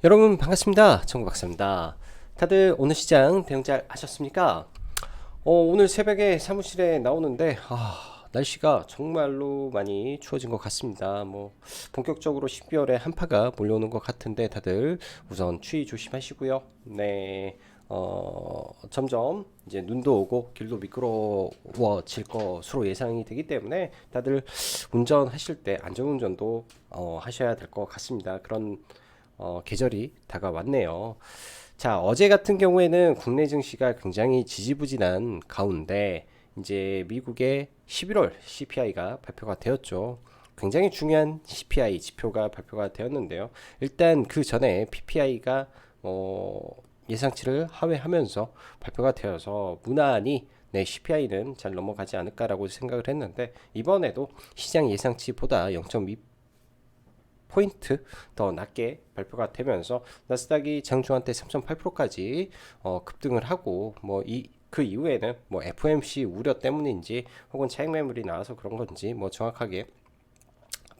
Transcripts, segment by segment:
여러분 반갑습니다. 정국박사입니다. 다들 오늘 시장 대응 잘 하셨습니까? 오늘 새벽에 사무실에 나오는데 날씨가 정말로 많이 추워진 것 같습니다. 뭐 본격적으로 12월에 한파가 몰려오는 것 같은데 다들 우선 추위 조심하시고요. 네. 점점 이제 눈도 오고 길도 미끄러워질 것으로 예상이 되기 때문에 다들 운전하실 때 안전운전도 하셔야 될 것 같습니다. 그런 계절이 다가왔네요. 자, 어제 같은 경우에는 국내 증시가 굉장히 지지부진한 가운데 이제 미국의 11월 CPI가 발표가 되었죠. 굉장히 중요한 CPI 지표가 발표가 되었는데요. 일단 그 전에 PPI가 예상치를 하회하면서 발표가 되어서 무난히 CPI는 잘 넘어가지 않을까라고 생각을 했는데 이번에도 시장 예상치보다 0.2 포인트 더 낮게 발표가 되면서 나스닥이 장중한 때 3.8%까지 급등을 하고 그 이후에는 뭐 FOMC 우려 때문인지 혹은 차익 매물이 나와서 그런 건지 뭐 정확하게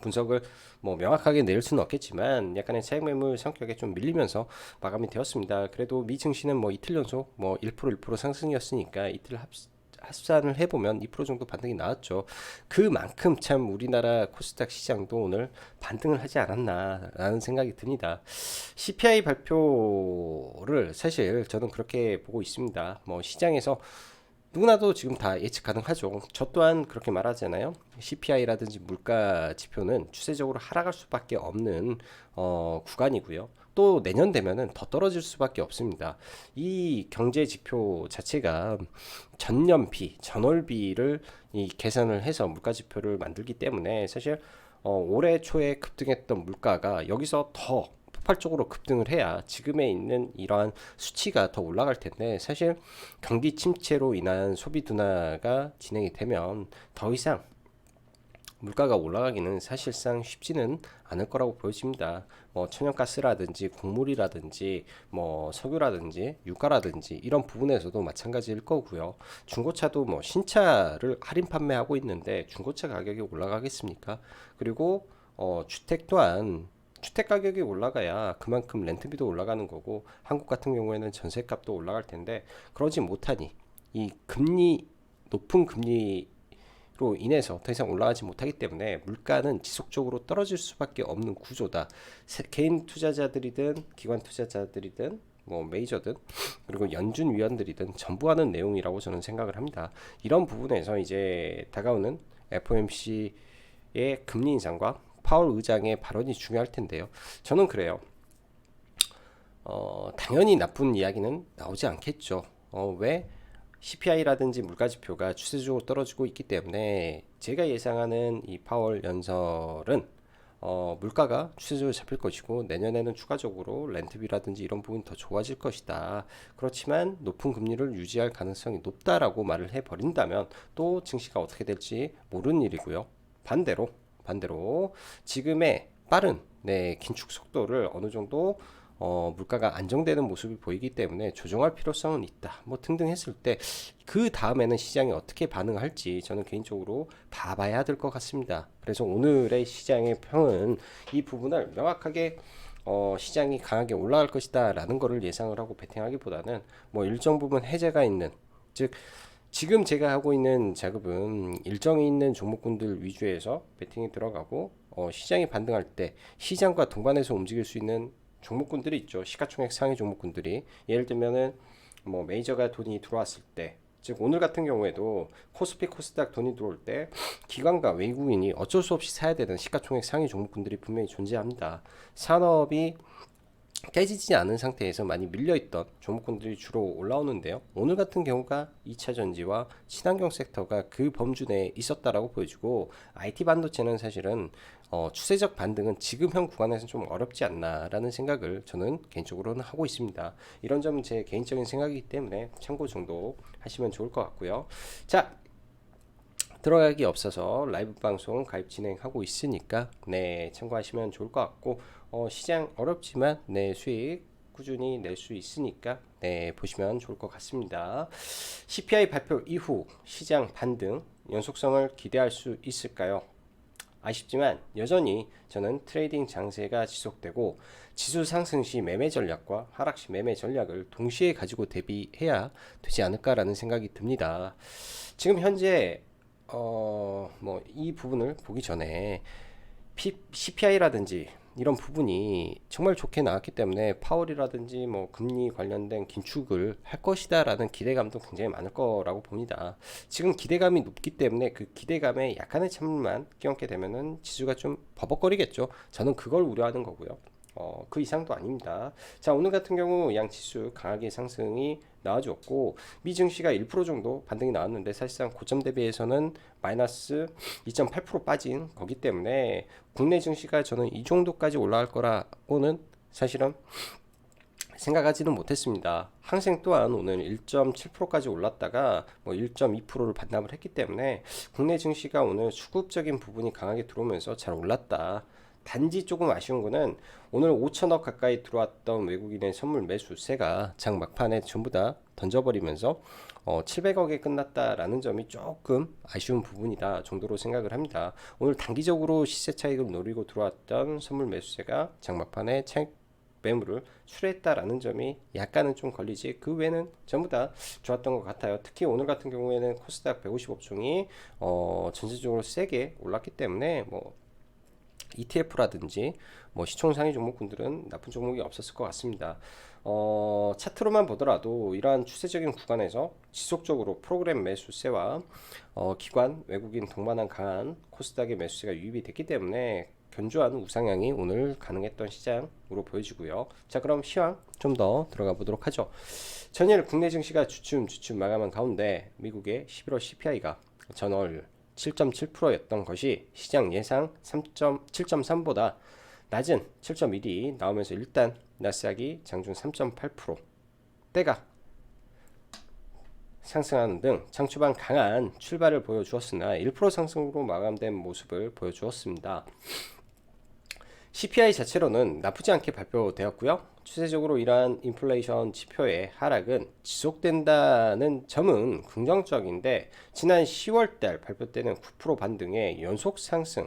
분석을 뭐 명확하게 내릴 수는 없겠지만 약간의 차익 매물 성격에 좀 밀리면서 마감이 되었습니다. 그래도 미 증시는 뭐 이틀 연속 뭐 1% 상승이었으니까 이틀 합산을 해보면 2% 정도 반등이 나왔죠. 그만큼 참 우리나라 코스닥 시장도 오늘 반등을 하지 않았나라는 생각이 듭니다. CPI 발표를 사실 저는 그렇게 보고 있습니다. 뭐 시장에서 누구나도 지금 다 예측 가능하죠. 저 또한 그렇게 말하잖아요. CPI라든지 물가 지표는 추세적으로 하락할 수밖에 없는 구간이고요. 또 내년 되면은 더 떨어질 수밖에 없습니다. 이 경제 지표 자체가 전년비, 전월비를 이 계산을 해서 물가 지표를 만들기 때문에 사실 올해 초에 급등했던 물가가 여기서 더 폭발적으로 급등을 해야 지금에 있는 이러한 수치가 더 올라갈 텐데 사실 경기 침체로 인한 소비 둔화가 진행이 되면 더 이상 물가가 올라가기는 사실상 쉽지는 않을 거라고 보여집니다. 뭐 천연가스라든지 곡물이라든지 뭐 석유라든지 유가라든지 이런 부분에서도 마찬가지일 거고요. 중고차도 뭐 신차를 할인 판매하고 있는데 중고차 가격이 올라가겠습니까? 그리고 주택 또한 주택 가격이 올라가야 그만큼 렌트비도 올라가는 거고 한국 같은 경우에는 전세값도 올라갈 텐데 그러지 못하니 이 금리 높은 금리로 인해서 더 이상 올라가지 못하기 때문에 물가는 지속적으로 떨어질 수밖에 없는 구조다. 개인 투자자들이든 기관 투자자들이든 뭐 메이저든 그리고 연준 위원들이든 전부 하는 내용이라고 저는 생각을 합니다. 이런 부분에서 이제 다가오는 FOMC의 금리 인상과 파월 의장의 발언이 중요할 텐데요. 저는 그래요. 당연히 나쁜 이야기는 나오지 않겠죠. 왜? CPI라든지 물가지표가 추세적으로 떨어지고 있기 때문에 제가 예상하는 이 파월 연설은 물가가 추세적으로 잡힐 것이고 내년에는 추가적으로 렌트비라든지 이런 부분이 더 좋아질 것이다. 그렇지만 높은 금리를 유지할 가능성이 높다라고 말을 해버린다면 또 증시가 어떻게 될지 모르는 일이고요. 반대로 지금의 빠른 긴축 속도를 어느 정도 물가가 안정되는 모습이 보이기 때문에 조정할 필요성은 있다. 뭐 등등 했을 때 그 다음에는 시장이 어떻게 반응할지 저는 개인적으로 봐봐야 될 것 같습니다. 그래서 오늘의 시장의 평은 이 부분을 명확하게 시장이 강하게 올라갈 것이다라는 거를 예상을 하고 베팅하기보다는 뭐 일정 부분 해제가 있는 즉 지금 제가 하고 있는 작업은 일정이 있는 종목군들 위주에서 베팅이 들어가고 시장이 반등할 때 시장과 동반해서 움직일 수 있는 종목군들이 있죠. 시가총액 상위 종목군들이 예를 들면은 뭐 메이저가 돈이 들어왔을 때, 즉 오늘 같은 경우에도 코스피 코스닥 돈이 들어올 때 기관과 외국인이 어쩔 수 없이 사야 되는 시가총액 상위 종목군들이 분명히 존재합니다. 산업이 깨지지 않은 상태에서 많이 밀려있던 종목군들이 주로 올라오는데요. 오늘 같은 경우가 2차 전지와 친환경 섹터가 그 범주 내에 있었다라고 보여지고 IT 반도체는 사실은 추세적 반등은 지금 현 구간에서는 좀 어렵지 않나라는 생각을 저는 개인적으로는 하고 있습니다. 이런 점은 제 개인적인 생각이기 때문에 참고 정도 하시면 좋을 것 같고요. 자, 들어가기 없어서 라이브 방송 가입 진행하고 있으니까 참고하시면 좋을 것 같고 시장 어렵지만 수익 꾸준히 낼 수 있으니까 보시면 좋을 것 같습니다. CPI 발표 이후 시장 반등 연속성을 기대할 수 있을까요? 아쉽지만 여전히 저는 트레이딩 장세가 지속되고 지수 상승 시 매매 전략과 하락 시 매매 전략을 동시에 가지고 대비해야 되지 않을까라는 생각이 듭니다. 지금 현재 뭐 이 부분을 보기 전에 CPI라든지 이런 부분이 정말 좋게 나왔기 때문에 파월이라든지 뭐 금리 관련된 긴축을 할 것이다라는 기대감도 굉장히 많을 거라고 봅니다. 지금 기대감이 높기 때문에 그 기대감에 약간의 찬물만 끼얹게 되면은 지수가 좀 버벅거리겠죠. 저는 그걸 우려하는 거고요. 그 이상도 아닙니다. 자, 오늘 같은 경우 양 지수 강하게 상승이 나와줬고 미 증시가 1% 정도 반등이 나왔는데 사실상 고점 대비해서는 마이너스 2.8% 빠진 거기 때문에 국내 증시가 저는 이 정도까지 올라갈 거라고는 사실은 생각하지는 못했습니다. 항생 또한 오늘 1.7%까지 올랐다가 뭐 1.2%를 반납을 했기 때문에 국내 증시가 오늘 수급적인 부분이 강하게 들어오면서 잘 올랐다. 단지 조금 아쉬운 거는 오늘 5천억 가까이 들어왔던 외국인의 선물 매수세가 장 막판에 전부 다 던져버리면서 700억에 끝났다라는 점이 조금 아쉬운 부분이다 정도로 생각을 합니다. 오늘 단기적으로 시세 차익을 노리고 들어왔던 선물 매수세가 장 막판에 차익 매물을 출했다라는 점이 약간은 좀 걸리지 그 외에는 전부 다 좋았던 것 같아요. 특히 오늘 같은 경우에는 코스닥 150업종이 전체적으로 세게 올랐기 때문에 뭐 ETF라든지 뭐 시총상위 종목군들은 나쁜 종목이 없었을 것 같습니다. 차트로만 보더라도 이러한 추세적인 구간에서 지속적으로 프로그램 매수세와 기관 외국인 동반한 강한 코스닥의 매수세가 유입이 됐기 때문에 견조한 우상향이 오늘 가능했던 시장으로 보여지고요. 자, 그럼 시황 좀 더 들어가 보도록 하죠. 전일 국내 증시가 주춤 마감한 가운데 미국의 11월 CPI가 전월 7.7%였던 것이 시장 예상 7.3보다 낮은 7.1이 나오면서 일단 나스닥이 장중 3.8%대가 상승하는 등 장초반 강한 출발을 보여주었으나 1% 상승으로 마감된 모습을 보여주었습니다. CPI 자체로는 나쁘지 않게 발표되었고요. 추세적으로 이러한 인플레이션 지표의 하락은 지속된다는 점은 긍정적인데 지난 10월달 발표 때는 9% 반등의 연속 상승,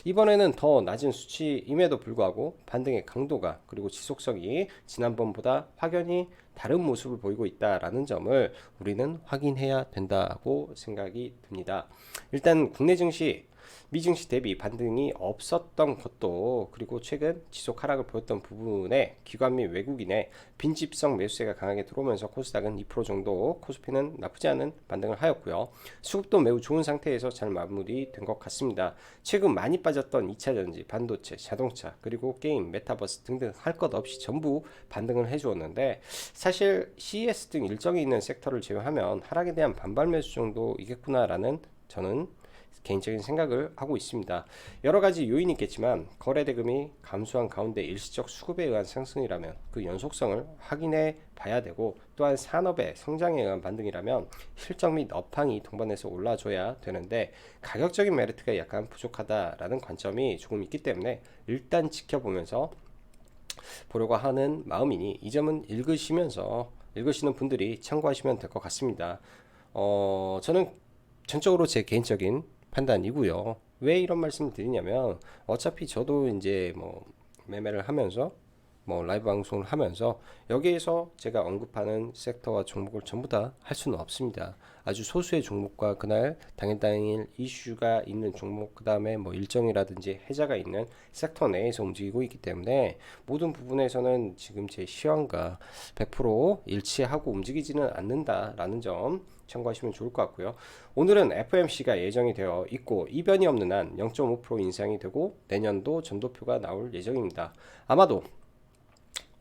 이번에는 더 낮은 수치임에도 불구하고 반등의 강도가 그리고 지속성이 지난번보다 확연히 다른 모습을 보이고 있다라는 점을 우리는 확인해야 된다고 생각이 듭니다. 일단 국내 증시 미증시 대비 반등이 없었던 것도 그리고 최근 지속 하락을 보였던 부분에 기관 및 외국인의 빈집성 매수세가 강하게 들어오면서 코스닥은 2% 정도, 코스피는 나쁘지 않은 반등을 하였고요. 수급도 매우 좋은 상태에서 잘 마무리된 것 같습니다. 최근 많이 빠졌던 2차전지, 반도체, 자동차, 그리고 게임, 메타버스 등등 할 것 없이 전부 반등을 해주었는데 사실 CES 등 일정이 있는 섹터를 제외하면 하락에 대한 반발 매수 정도이겠구나라는 저는 개인적인 생각을 하고 있습니다. 여러 가지 요인이 있겠지만 거래 대금이 감소한 가운데 일시적 수급에 의한 상승이라면 그 연속성을 확인해 봐야 되고, 또한 산업의 성장에 의한 반등이라면 실적 및 업황이 동반해서 올라줘야 되는데 가격적인 메리트가 약간 부족하다라는 관점이 조금 있기 때문에 일단 지켜보면서 보려고 하는 마음이니 이 점은 읽으시는 분들이 참고하시면 될 것 같습니다. 저는 전적으로 제 개인적인 판단이고요. 왜 이런 말씀을 드리냐면 어차피 저도 이제 뭐 매매를 하면서 뭐 라이브 방송을 하면서 여기에서 제가 언급하는 섹터와 종목을 전부 다 할 수는 없습니다. 아주 소수의 종목과 그날 당일 이슈가 있는 종목, 그 다음에 뭐 일정이라든지 해자가 있는 섹터 내에서 움직이고 있기 때문에 모든 부분에서는 지금 제 시황과 100% 일치하고 움직이지는 않는다라는 점 참고하시면 좋을 것 같고요. 오늘은 FOMC가 예정이 되어 있고 이변이 없는 한 0.5% 인상이 되고 내년도 전도표가 나올 예정입니다. 아마도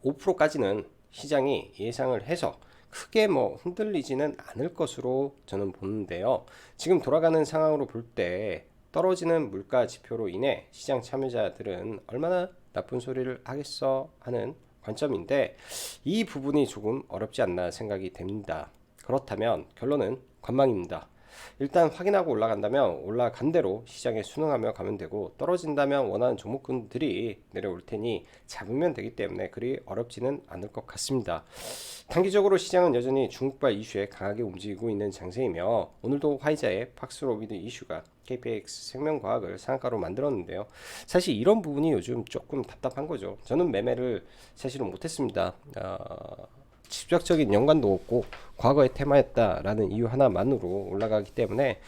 5%까지는 시장이 예상을 해서 크게 뭐 흔들리지는 않을 것으로 저는 보는데요. 지금 돌아가는 상황으로 볼 때 떨어지는 물가 지표로 인해 시장 참여자들은 얼마나 나쁜 소리를 하겠어 하는 관점인데 이 부분이 조금 어렵지 않나 생각이 됩니다. 그렇다면 결론은 관망입니다. 일단 확인하고 올라간다면 올라간 대로 시장에 순응하며 가면 되고, 떨어진다면 원하는 종목군들이 내려올 테니 잡으면 되기 때문에 그리 어렵지는 않을 것 같습니다. 단기적으로 시장은 여전히 중국발 이슈에 강하게 움직이고 있는 장세이며 오늘도 화이자의 팍스로비드 이슈가 KPX 생명과학을 상한가로 만들었는데요. 사실 이런 부분이 요즘 조금 답답한 거죠. 저는 매매를 사실은 못했습니다. 직접적인 연관도 없고 과거의 테마였다라는 이유 하나만으로 올라가기 때문에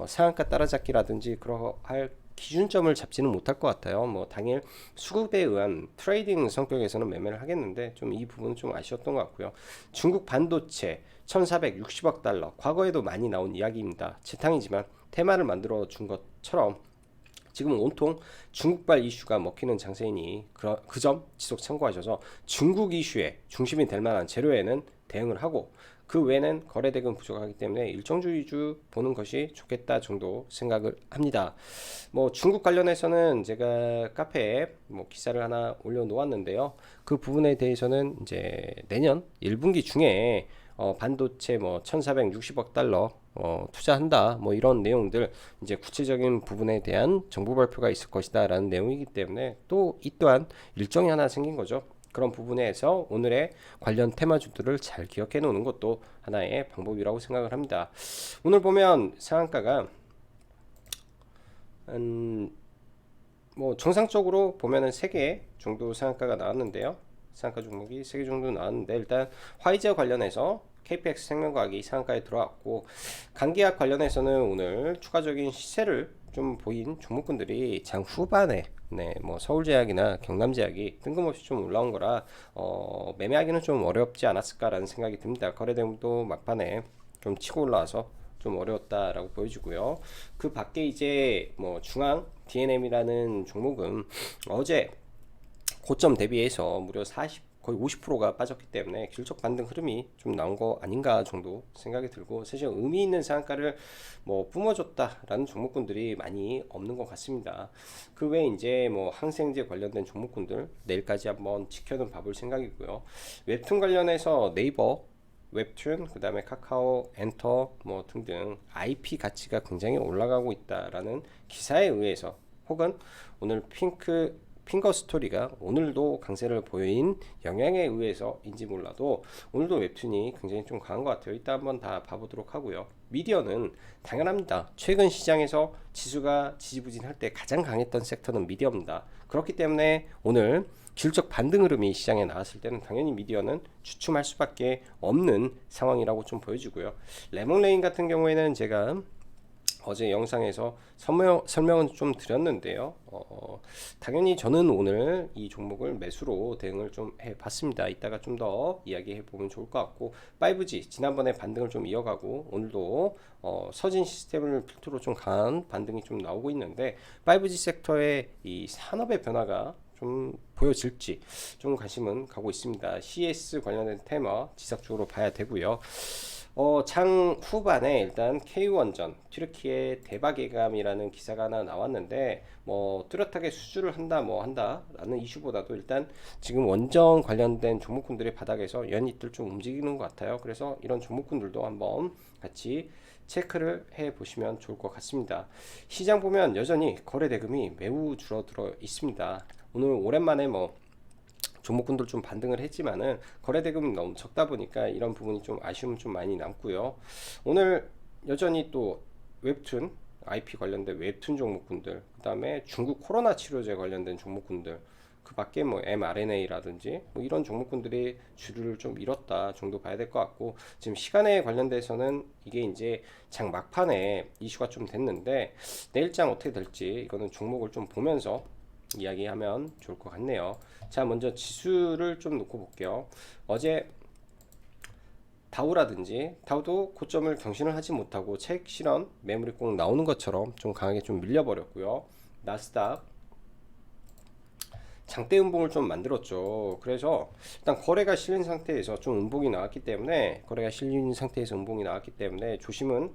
상한가 따라잡기라든지 그러할 기준점을 잡지는 못할 것 같아요. 뭐 당일 수급에 의한 트레이딩 성격에서는 매매를 하겠는데 좀 이 부분은 좀 아쉬웠던 것 같고요. 중국 반도체 1460억 달러 과거에도 많이 나온 이야기입니다. 재탕이지만 테마를 만들어 준 것처럼 지금 온통 중국발 이슈가 먹히는 장세이니 그 점 지속 참고하셔서 중국 이슈의 중심이 될 만한 재료에는 대응을 하고 그 외에는 거래대금 부족하기 때문에 일정주 위주 보는 것이 좋겠다 정도 생각을 합니다. 뭐 중국 관련해서는 제가 카페에 뭐 기사를 하나 올려놓았는데요. 그 부분에 대해서는 이제 내년 1분기 중에 반도체 뭐 1460억 달러 투자한다 뭐 이런 내용들 이제 구체적인 부분에 대한 정보 발표가 있을 것이다 라는 내용이기 때문에 또 이 또한 일정이 하나 생긴 거죠. 그런 부분에서 오늘의 관련 테마주들을 잘 기억해 놓는 것도 하나의 방법이라고 생각을 합니다. 오늘 보면 상한가가 뭐 정상적으로 보면은 3개 정도 상한가가 나왔는데요. 상한가 종목이 3개 정도 나왔는데 일단 화이자 관련해서 KPX 생명과학이 상한가에 들어왔고 간계약 관련해서는 오늘 추가적인 시세를 좀 보인 종목군들이 장 후반에 뭐 서울제약이나 경남제약이 뜬금없이 좀 올라온 거라 매매하기는 좀 어렵지 않았을까라는 생각이 듭니다. 거래대금도 막판에 좀 치고 올라와서 좀 어려웠다라고 보여지고요. 그 밖에 이제 뭐 중앙 DNM이라는 종목은 어제 고점 대비해서 무려 40 거의 50%가 빠졌기 때문에 실적 반등 흐름이 좀 나온 거 아닌가 정도 생각이 들고 사실 의미 있는 상한가를 뭐 뿜어줬다라는 종목군들이 많이 없는 것 같습니다. 그 외에 이제 뭐 항생제 관련된 종목군들 내일까지 한번 지켜는 봐볼 생각이고요. 웹툰 관련해서 네이버 웹툰, 그 다음에 카카오, 엔터 뭐 등등 IP 가치가 굉장히 올라가고 있다라는 기사에 의해서 혹은 오늘 핑거 스토리가 오늘도 강세를 보인 영향에 의해서인지 몰라도 오늘도 웹툰이 굉장히 좀 강한 것 같아요. 이따 한번 다 봐보도록 하고요. 미디어는 당연합니다. 최근 시장에서 지수가 지지부진할 때 가장 강했던 섹터는 미디어입니다. 그렇기 때문에 오늘 기술적 반등 흐름이 시장에 나왔을 때는 당연히 미디어는 주춤할 수밖에 없는 상황이라고 좀 보여지고요. 레몬레인 같은 경우에는 제가 어제 영상에서 설명은 좀 드렸는데요. 당연히 저는 오늘 이 종목을 매수로 대응을 좀 해봤습니다. 이따가 좀 더 이야기해 보면 좋을 것 같고 5G 지난번에 반등을 좀 이어가고 오늘도 서진 시스템을 필두로 좀 강한 반등이 좀 나오고 있는데 5G 섹터의 이 산업의 변화가 좀 보여질지 좀 관심은 가고 있습니다. CS 관련된 테마 지속적으로 봐야 되고요. 장 후반에 일단 K원전 튀르키예 대박 예감이라는 기사가 하나 나왔는데 뭐 뚜렷하게 수주를 한다 뭐 한다 라는 이슈보다도 일단 지금 원전 관련된 종목군들의 바닥에서 연이틀 좀 움직이는 것 같아요. 그래서 이런 종목군들도 한번 같이 체크를 해 보시면 좋을 것 같습니다. 시장 보면 여전히 거래 대금이 매우 줄어들어 있습니다. 오늘 오랜만에 뭐 종목군들 좀 반등을 했지만은 거래 대금이 너무 적다 보니까 이런 부분이 좀 아쉬움 좀 많이 남고요. 오늘 여전히 또 웹툰 IP 관련된 웹툰 종목군들, 그 다음에 중국 코로나 치료제 관련된 종목군들, 그 밖에 뭐 mRNA라든지 뭐 이런 종목군들이 주류를 좀 잃었다 정도 봐야 될 것 같고 지금 시간에 관련돼서는 이게 이제 장 막판에 이슈가 좀 됐는데 내일장 어떻게 될지 이거는 종목을 좀 보면서 이야기하면 좋을 것 같네요. 자, 먼저 지수를 좀 놓고 볼게요. 어제 다우도 고점을 경신을 하지 못하고 차익 실현 매물이 꼭 나오는 것처럼 좀 강하게 좀 밀려버렸고요. 나스닥 장대 음봉을 좀 만들었죠. 그래서 일단 거래가 실린 상태에서 좀 음봉이 나왔기 때문에 조심은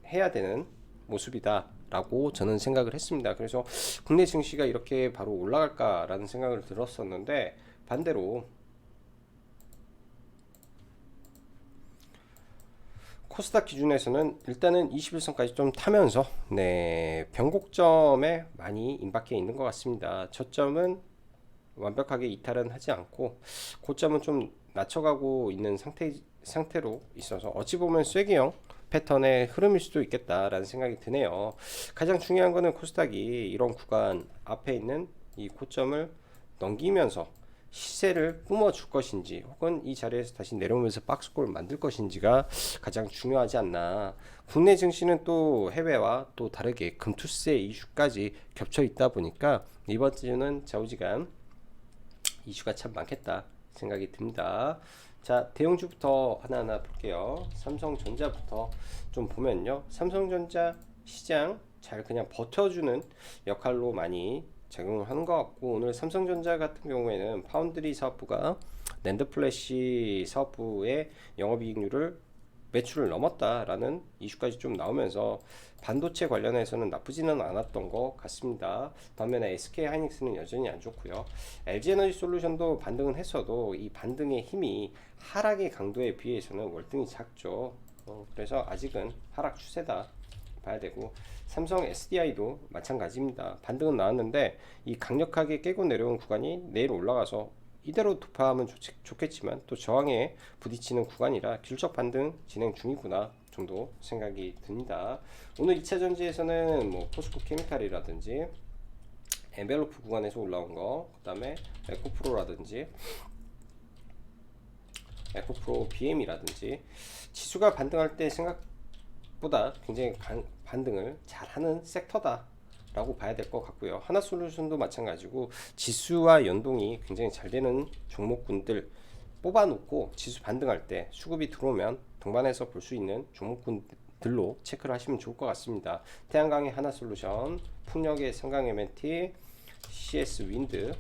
해야 되는 모습이다 라고 저는 생각을 했습니다. 그래서 국내 증시가 이렇게 바로 올라갈까 라는 생각을 들었었는데 반대로 코스닥 기준에서는 일단은 21선까지 좀 타면서 변곡점에 많이 임박해 있는 것 같습니다. 저점은 완벽하게 이탈은 하지 않고 고점은 좀 낮춰가고 있는 상태로 있어서 어찌 보면 쐐기형 패턴의 흐름일 수도 있겠다라는 생각이 드네요. 가장 중요한 거는 코스닥이 이런 구간 앞에 있는 이 고점을 넘기면서 시세를 뿜어줄 것인지 혹은 이 자리에서 다시 내려오면서 박스골 만들 것인지가 가장 중요하지 않나. 국내 증시는 또 해외와 또 다르게 금투세 이슈까지 겹쳐 있다 보니까 이번 주는 좌우지간 이슈가 참 많겠다 생각이 듭니다. 자, 대형주부터 하나하나 볼게요. 삼성전자부터 좀 보면요, 삼성전자 시장 잘 그냥 버텨주는 역할로 많이 작용을 하는 것 같고, 오늘 삼성전자 같은 경우에는 파운드리 사업부가 낸드 플래시 사업부의 영업이익률을 매출을 넘었다라는 이슈까지 좀 나오면서 반도체 관련해서는 나쁘지는 않았던 것 같습니다. 반면에 SK 하이닉스는 여전히 안 좋고요. LG 에너지 솔루션도 반등은 했어도 이 반등의 힘이 하락의 강도에 비해서는 월등히 작죠. 그래서 아직은 하락 추세다 봐야 되고, 삼성 SDI도 마찬가지입니다. 반등은 나왔는데 이 강력하게 깨고 내려온 구간이 내일 올라가서 이대로 돌파하면 좋겠지만 또 저항에 부딪히는 구간이라 길적 반등 진행 중이구나 정도 생각이 듭니다. 오늘 2차 전지에서는 뭐 포스코 케미칼이라든지 엔벨로프 구간에서 올라온 거, 그 다음에 에코프로라든지 에코프로 BM이라든지 지수가 반등할 때 생각보다 굉장히 반등을 잘하는 섹터다 라고 봐야 될 것 같고요. 하나솔루션도 마찬가지고 지수와 연동이 굉장히 잘 되는 종목군들 뽑아놓고 지수 반등할 때 수급이 들어오면 동반해서 볼 수 있는 종목군들로 체크를 하시면 좋을 것 같습니다. 태양광의 하나솔루션, 풍력의 삼강 M&T, CS 윈드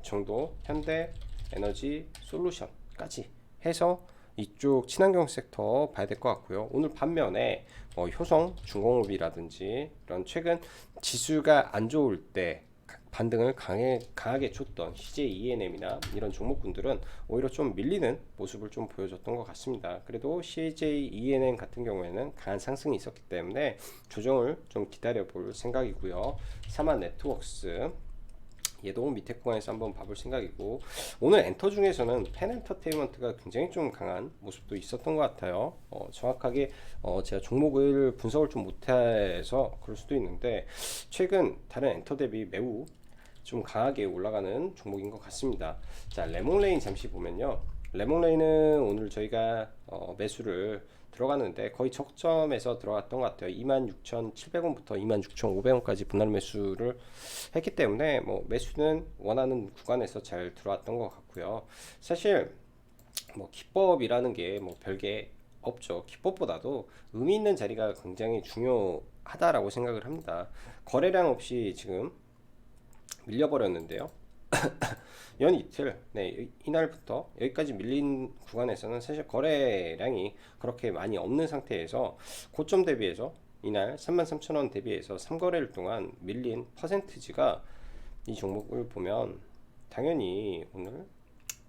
정도, 현대 에너지 솔루션까지 해서 이쪽 친환경 섹터 봐야 될 것 같고요. 오늘 반면에 효성 중공업이라든지 이런 최근 지수가 안 좋을 때 반등을 강하게 줬던 CJ ENM이나 이런 종목군들은 오히려 좀 밀리는 모습을 좀 보여줬던 것 같습니다. 그래도 CJ ENM 같은 경우에는 강한 상승이 있었기 때문에 조정을 좀 기다려 볼 생각이고요. 사마 네트워크스 얘도 밑에 구간에서 한번 봐볼 생각이고, 오늘 엔터 중에서는 펜엔터테인먼트가 굉장히 좀 강한 모습도 있었던 것 같아요. 정확하게 제가 종목을 분석을 좀 못해서 그럴 수도 있는데 최근 다른 엔터 대비 매우 좀 강하게 올라가는 종목인 것 같습니다. 자, 레몬레인 잠시 보면요, 레몬레인은 오늘 저희가 매수를 들어갔는데 거의 적점에서 들어갔던 것 같아요. 26,700원부터 26,500원까지 분할 매수를 했기 때문에 뭐 매수는 원하는 구간에서 잘 들어왔던 것 같고요. 사실 뭐 기법이라는 게 뭐 별게 없죠. 기법보다도 의미 있는 자리가 굉장히 중요하다라고 생각을 합니다. 거래량 없이 지금 밀려버렸는데요. 연 이틀, 네, 이날부터 여기까지 밀린 구간에서는 사실 거래량이 그렇게 많이 없는 상태에서 고점 대비해서 이날 33,000원 대비해서 3거래일 동안 밀린 퍼센티지가 이 종목을 보면 당연히 오늘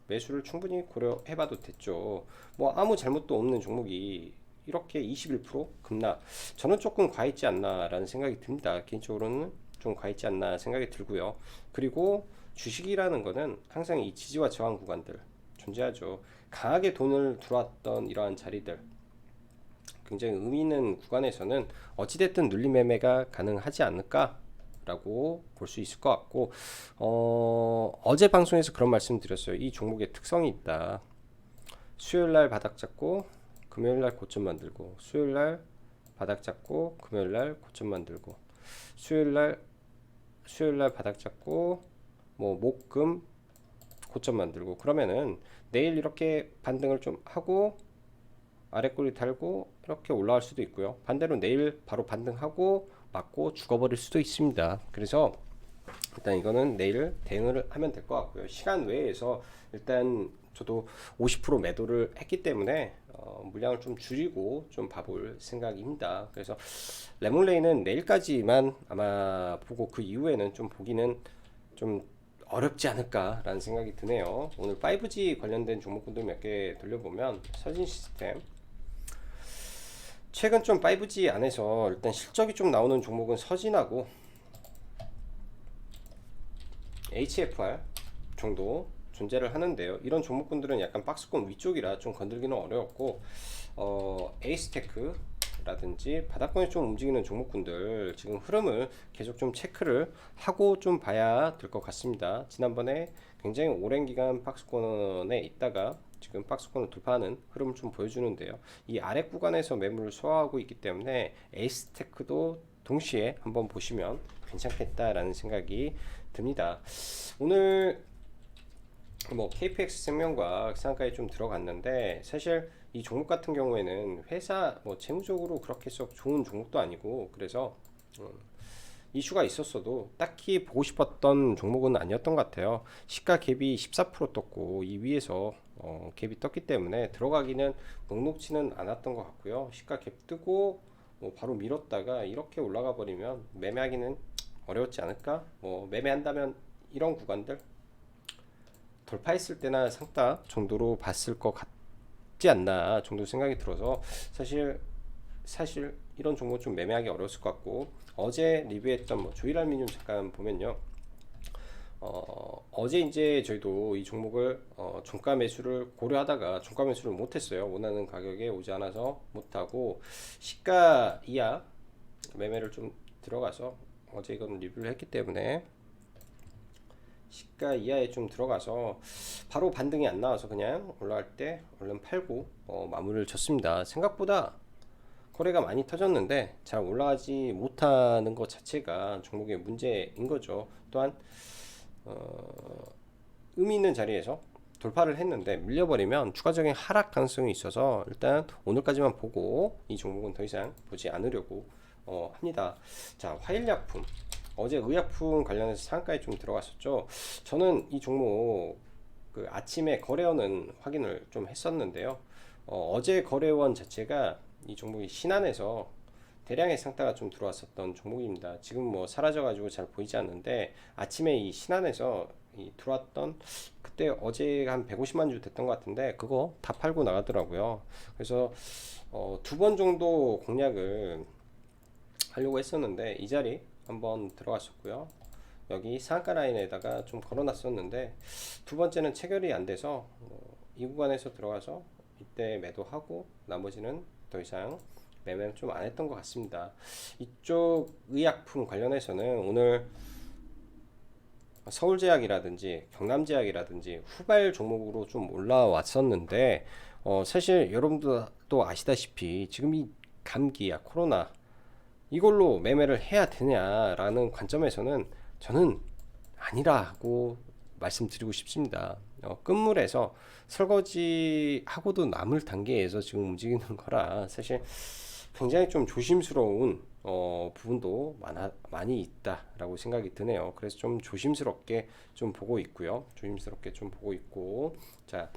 매수를 충분히 고려해봐도 됐죠. 뭐 아무 잘못도 없는 종목이 이렇게 21% 급락, 저는 조금 과했지 않나라는 생각이 듭니다. 개인적으로는 좀 과했지 않나 생각이 들고요. 그리고 주식이라는 거는 항상 이 지지와 저항 구간들 존재하죠. 강하게 돈을 들어왔던 이러한 자리들, 굉장히 의미 있는 구간에서는 어찌됐든 눌림 매매가 가능하지 않을까 라고 볼 수 있을 것 같고, 어제 방송에서 그런 말씀 드렸어요. 이 종목의 특성이 있다. 수요일날 바닥 잡고 금요일날 고점 만들고, 수요일날 바닥 잡고 금요일날 고점 만들고, 수요일날 바닥 잡고 뭐 목금 고점 만들고, 그러면은 내일 이렇게 반등을 좀 하고 아래꼬리 달고 이렇게 올라갈 수도 있고요. 반대로 내일 바로 반등하고 맞고 죽어버릴 수도 있습니다. 그래서 일단 이거는 내일 대응을 하면 될 것 같고요. 시간 외에서 일단 저도 50% 매도를 했기 때문에 물량을 좀 줄이고 좀 봐볼 생각입니다. 그래서 레몬레인은 내일까지만 아마 보고 그 이후에는 좀 보기는 좀 어렵지 않을까라는 생각이 드네요. 오늘 5G 관련된 종목군들 몇 개 돌려보면 서진 시스템, 최근 좀 5G 안에서 일단 실적이 좀 나오는 종목은 서진하고 HFR 정도 존재를 하는데요. 이런 종목군들은 약간 박스권 위쪽이라 좀 건들기는 어려웠고, 에이스테크라든지 바닥권에 좀 움직이는 종목군들 지금 흐름을 계속 좀 체크를 하고 좀 봐야 될 것 같습니다. 지난번에 굉장히 오랜 기간 박스권에 있다가 지금 박스권을 돌파하는 흐름을 좀 보여주는데요. 이 아래 구간에서 매물을 소화하고 있기 때문에 에이스테크도 동시에 한번 보시면 괜찮겠다라는 생각이 듭니다. 오늘 뭐 KPX 생명과학 상한가에 좀 들어갔는데, 사실 이 종목 같은 경우에는 회사 뭐 재무적으로 그렇게 썩 좋은 종목도 아니고, 그래서 이슈가 있었어도 딱히 보고 싶었던 종목은 아니었던 것 같아요. 시가 갭이 14% 떴고 이 위에서 갭이 떴기 때문에 들어가기는 녹록지는 않았던 것 같고요. 시가 갭 뜨고 뭐 바로 밀었다가 이렇게 올라가 버리면 매매하기는 어려웠지 않을까? 뭐 매매한다면 이런 구간들 돌파했을 때나 상따 정도로 봤을 것 같지 않나 정도 생각이 들어서, 사실 이런 종목 좀 매매하기 어려웠을 것 같고, 어제 리뷰했던 뭐 조일알미늄 잠깐 보면요. 어제 이제 저희도 이 종목을 종가 매수를 고려하다가 종가 매수를 못했어요. 원하는 가격에 오지 않아서 못하고 시가 이하 매매를 좀 들어가서, 어제 이건 리뷰를 했기 때문에 시가 이하에 좀 들어가서 바로 반등이 안 나와서 그냥 올라갈 때 얼른 팔고 마무리를 졌습니다. 생각보다 거래가 많이 터졌는데 잘 올라가지 못하는 것 자체가 종목의 문제인 거죠. 또한 의미 있는 자리에서 돌파를 했는데 밀려버리면 추가적인 하락 가능성이 있어서 일단 오늘까지만 보고 이 종목은 더 이상 보지 않으려고 합니다. 자, 화일약품, 어제 의약품 관련해서 상한가에 좀 들어갔었죠. 저는 이 종목 그 아침에 거래원은 확인을 좀 했었는데요. 어제 거래원 자체가 이 종목이 신한에서 대량의 상따가 좀 들어왔었던 종목입니다. 지금 뭐 사라져가지고 잘 보이지 않는데, 아침에 이 신한에서 이 들어왔던 그때 어제 한 150만 주 됐던 것 같은데 그거 다 팔고 나가더라고요. 그래서 두 번 정도 공략을 하려고 했었는데 이 자리 한번 들어갔었고요. 여기 상한가 라인에다가 좀 걸어놨었는데 두 번째는 체결이 안 돼서 이 구간에서 들어가서 이때 매도하고 나머지는 더 이상 매매는 좀 안 했던 것 같습니다. 이쪽 의약품 관련해서는 오늘 서울제약이라든지 경남제약이라든지 후발 종목으로 좀 올라왔었는데, 사실 여러분도 아시다시피 지금 이 감기야 코로나 이걸로 매매를 해야 되냐라는 관점에서는 저는 아니라고 말씀드리고 싶습니다. 끝물에서 설거지하고도 남을 단계에서 지금 움직이는 거라 사실 굉장히 좀 조심스러운 부분도 많이 있다라고 생각이 드네요. 그래서 좀 조심스럽게 좀 보고 있고요. 조심스럽게 좀 보고 있고, 자,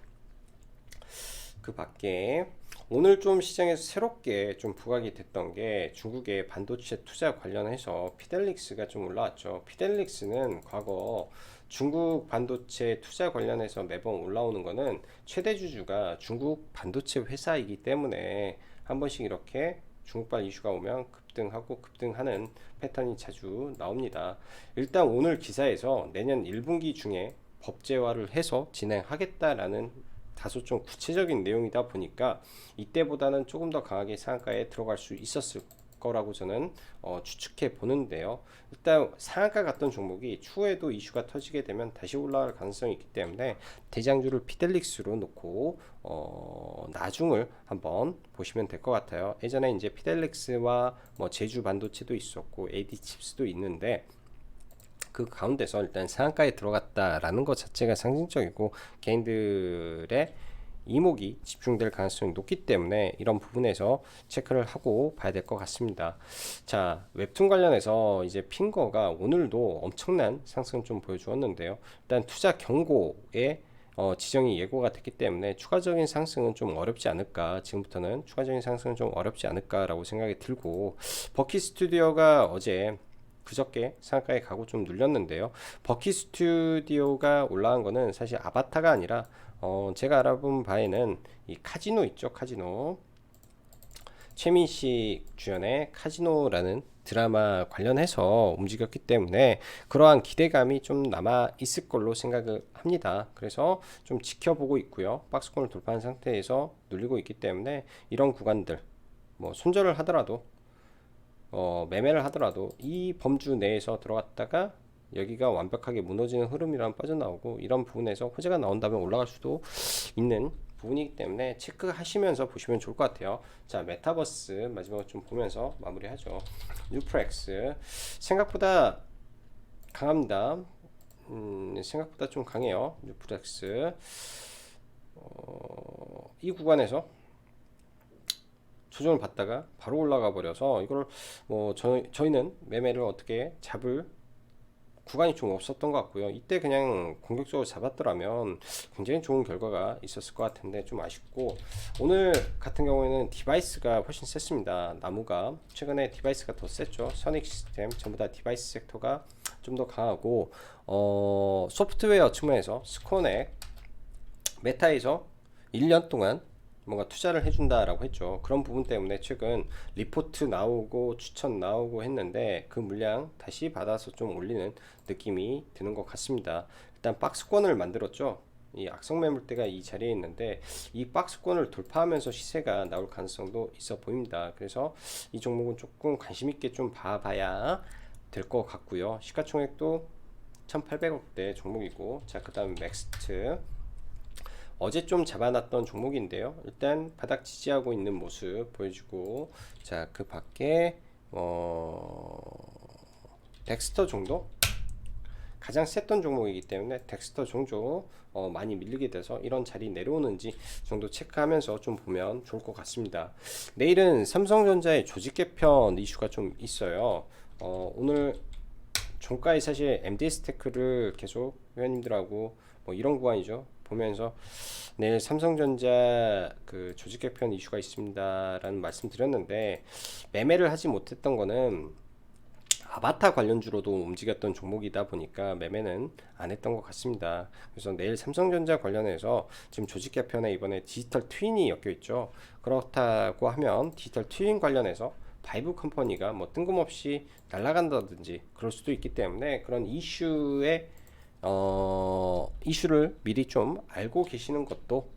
그 밖에 오늘 좀 시장에서 새롭게 좀 부각이 됐던 게 중국의 반도체 투자 관련해서 피델릭스가 좀 올라왔죠. 피델릭스는 과거 중국 반도체 투자 관련해서 매번 올라오는 거는 최대 주주가 중국 반도체 회사이기 때문에 한 번씩 이렇게 중국발 이슈가 오면 급등하고 급등하는 패턴이 자주 나옵니다. 일단 오늘 기사에서 내년 1분기 중에 법제화를 해서 진행하겠다라는 다소 좀 구체적인 내용이다 보니까 이때보다는 조금 더 강하게 상한가에 들어갈 수 있었을 거라고 저는 추측해 보는데요. 일단 상한가 갔던 종목이 추후에도 이슈가 터지게 되면 다시 올라갈 가능성이 있기 때문에 대장주를 피델릭스로 놓고 나중을 한번 보시면 될 것 같아요. 예전에 이제 피델릭스와 뭐 제주 반도체도 있었고 AD칩스도 있는데 그 가운데서 일단 상한가에 들어갔다라는 것 자체가 상징적이고 개인들의 이목이 집중될 가능성이 높기 때문에 이런 부분에서 체크를 하고 봐야 될 것 같습니다. 자, 웹툰 관련해서 이제 핑거가 오늘도 엄청난 상승 좀 보여주었는데요. 일단 투자 경고에 지정이 예고가 됐기 때문에 추가적인 상승은 좀 어렵지 않을까, 지금부터는 추가적인 상승은 좀 어렵지 않을까라고 생각이 들고, 버키 스튜디오가 어제 그저께 상한가에 가고 좀 눌렸는데요. 버키 스튜디오가 올라간 거는 사실 아바타가 아니라 제가 알아본 바에는 이 카지노 있죠, 카지노. 최민식 주연의 카지노라는 드라마 관련해서 움직였기 때문에 그러한 기대감이 좀 남아 있을 걸로 생각을 합니다. 그래서 좀 지켜보고 있고요. 박스권을 돌파한 상태에서 눌리고 있기 때문에 이런 구간들 뭐 손절을 하더라도 매매를 하더라도 이 범주 내에서 들어갔다가 여기가 완벽하게 무너지는 흐름이랑 빠져나오고 이런 부분에서 호재가 나온다면 올라갈 수도 있는 부분이기 때문에 체크하시면서 보시면 좋을 것 같아요. 자, 메타버스 마지막으로 좀 보면서 마무리하죠. 뉴프렉스 생각보다 강합니다. 생각보다 좀 강해요. 뉴프렉스 이 구간에서 조정을 받다가 바로 올라가 버려서 이걸 뭐 저희는 매매를 어떻게 잡을 구간이 좀 없었던 것 같고요. 이때 그냥 공격적으로 잡았더라면 굉장히 좋은 결과가 있었을 것 같은데 좀 아쉽고, 오늘 같은 경우에는 디바이스가 훨씬 셌습니다. 나무가 최근에 디바이스가 더 셌죠. 선익 시스템 전부 다 디바이스 섹터가 좀 더 강하고, 소프트웨어 측면에서 스코넥 메타에서 1년 동안 뭔가 투자를 해준다라고 했죠. 그런 부분 때문에 최근 리포트 나오고 추천 나오고 했는데 그 물량 다시 받아서 좀 올리는 느낌이 드는 것 같습니다. 일단 박스권을 만들었죠. 이 악성 매물대가 이 자리에 있는데 이 박스권을 돌파하면서 시세가 나올 가능성도 있어 보입니다. 그래서 이 종목은 조금 관심 있게 좀 봐봐야 될 것 같고요. 시가총액도 1800억대 종목이고, 자, 그 다음 맥스트 어제 좀 잡아놨던 종목인데요. 일단 바닥 지지하고 있는 모습 보여주고, 자, 그 밖에 덱스터 정도 가장 셌던 종목이기 때문에 덱스터 종조 많이 밀리게 돼서 이런 자리 내려오는지 정도 체크하면서 좀 보면 좋을 것 같습니다. 내일은 삼성전자의 조직 개편 이슈가 좀 있어요. 오늘 종가에 사실 MDS 테크를 계속 회원님들하고 뭐 이런 구간이죠. 보면서 내일 삼성전자 그 조직 개편 이슈가 있습니다라는 말씀 드렸는데, 매매를 하지 못했던 거는 아바타 관련주로도 움직였던 종목이다 보니까 매매는 안 했던 것 같습니다. 그래서 내일 삼성전자 관련해서 지금 조직 개편에 이번에 디지털 트윈이 엮여 있죠. 그렇다고 하면 디지털 트윈 관련해서 바이브 컴퍼니가 뭐 뜬금없이 날아간다든지 그럴 수도 있기 때문에 그런 이슈를 미리 좀 알고 계시는 것도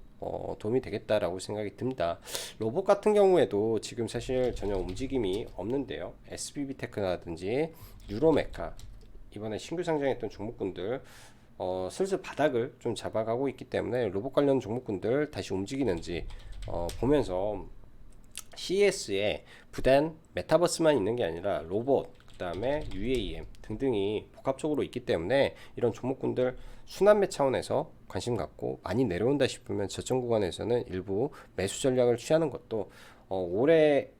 도움이 되겠다라고 생각이 듭니다. 로봇 같은 경우에도 지금 사실 전혀 움직임이 없는데요. SBB테크라든지 유로메카 이번에 신규 상장했던 종목군들 슬슬 바닥을 좀 잡아가고 있기 때문에 로봇 관련 종목군들 다시 움직이는지 보면서 CES에 부단 메타버스만 있는 게 아니라 로봇, 그 다음에 UAM 등등이 복합적으로 있기 때문에 이런 종목군들 순환매 차원에서 관심 갖고 많이 내려온다 싶으면 저점 구간에서는 일부 매수 전략을 취하는 것도 올해에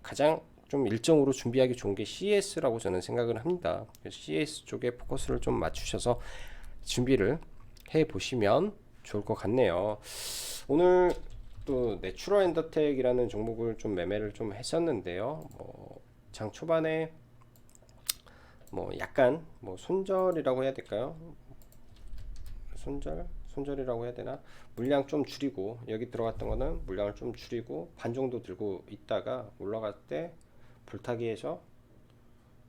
가장 좀 일정으로 준비하기 좋은 게 CES라고 저는 생각을 합니다. 그래서 CES 쪽에 포커스를 좀 맞추셔서 준비를 해 보시면 좋을 것 같네요. 오늘 또 내추럴 엔더텍이라는 종목을 좀 매매를 좀 했었는데요. 장 초반에 약간 손절이라고 해야 될까요? 손절이라고 해야 되나? 물량 좀 줄이고, 여기 들어갔던 거는 물량을 좀 줄이고 반 정도 들고 있다가 올라갈 때 불타기해서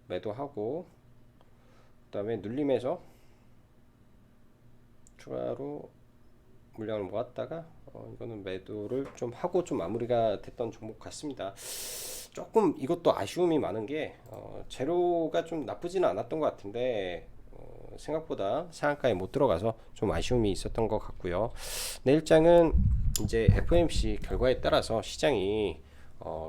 매도하고, 그 다음에 눌림에서 추가로 물량을 모았다가 이거는 매도를 좀 하고 좀 마무리가 됐던 종목 같습니다. 조금 이것도 아쉬움이 많은 게 재료가 좀 나쁘지는 않았던 것 같은데 생각보다 상한가에 못 들어가서 좀 아쉬움이 있었던 것 같고요. 내일장은 이제 FOMC 결과에 따라서 시장이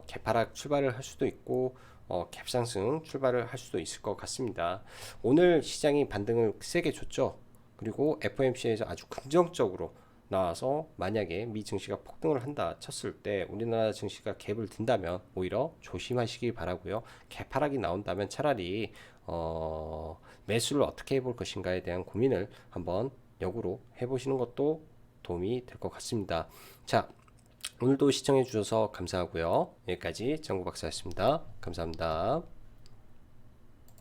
개파락 출발을 할 수도 있고 갭상승 출발을 할 수도 있을 것 같습니다. 오늘 시장이 반등을 세게 줬죠. 그리고 FOMC에서 아주 긍정적으로 나와서 만약에 미 증시가 폭등을 한다 쳤을 때 우리나라 증시가 갭을 든다면 오히려 조심하시기 바라고요. 개파락이 나온다면 차라리 매수를 어떻게 해볼 것인가에 대한 고민을 한번 역으로 해보시는 것도 도움이 될 것 같습니다. 자, 오늘도 시청해 주셔서 감사하고요. 여기까지 정구박사였습니다. 감사합니다.